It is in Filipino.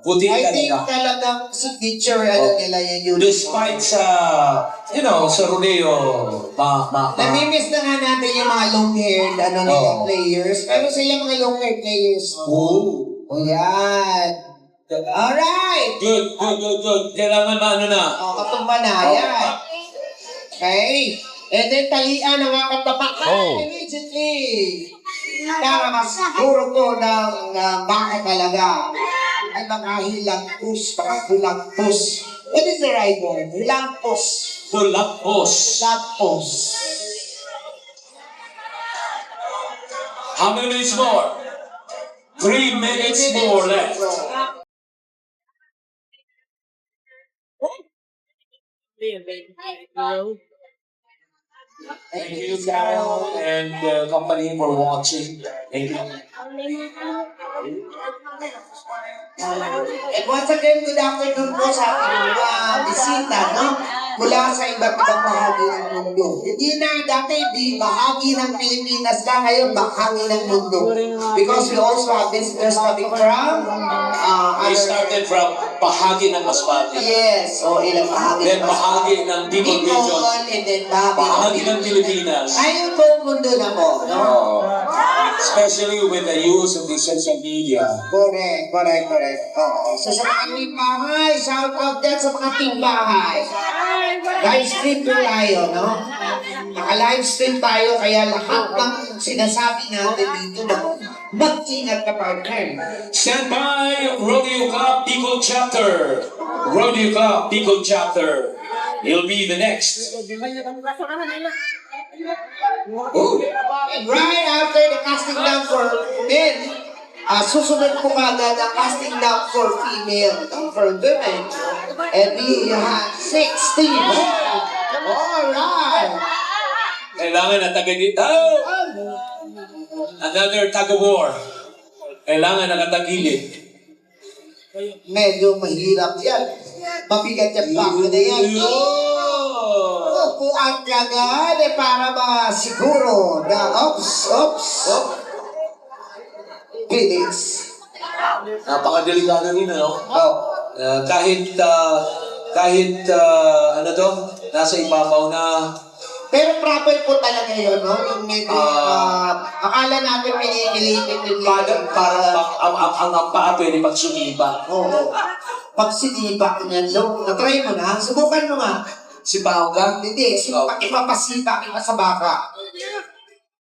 Puti I think talaga. talagang signature nila yung uniform. Despite sa, sa rodeo, Namimiss na nga natin yung mga long-haired players. Pero sila mga long-haired players. Oh. Yan. Alright! Good. Kailangan na. Katumba na. Yan. Okay. And then talian ang mga katapakan immediately. Para masiguro ko ng baka talaga. Ay mga hilagpus, mga hulagpus. What is the right word? Hilagpus. Hulagpos. Hilagpus. How many minutes more? 3 minutes more left. Thank you, Carol and the company for watching. Thank you. And once again, good afternoon po sa ating mga bisita, no? Mula sa iba't ibang bahagi ng mundo. Hindi na dati bahagi ng Pilipinas na, ngayon bahagi ng mundo. Because we also have visitors coming from We started from bahagi ng Masbate. yes, so ilang bahagi. Then bahagi ng Bicol region. And then Bahagi ng Pilipinas. Ayun buong mundo na po, no? Especially with the use of the social media. Correct. Oo. So sa mga timbahay, shout out dyan sa mga timbahay. Live stream po tayo, no? Naka-live stream tayo, kaya lahat ng sinasabi natin dito na mag-ingat ka, partner. Stand by, Rodeo Club Bicol Chapter. Rodeo Club Bicol Chapter. He'll be the next. And right after the casting down for men, susunod po kagad ang casting down for female, for women. And we have 16. Alright. Kailangan na tagagit. Oh! Another tug of war. Kailangan na natagilid. Medyo mahirap yan. Mabigat yung bako na yan. Upuan ka agad para masiguro na oops. Bilis. Napakadelikado rin, ano? Kahit nasa ibabaw na. Pero proper po talaga yun, no? Yung medyo, akala namin pinipilitin yung Ang paa pwede pag sumiba. Oo. Pag sinipak niyan, na-try mo na, subukan mo nga. Si Pao ka? Hindi, ipapasipak iba sa baka.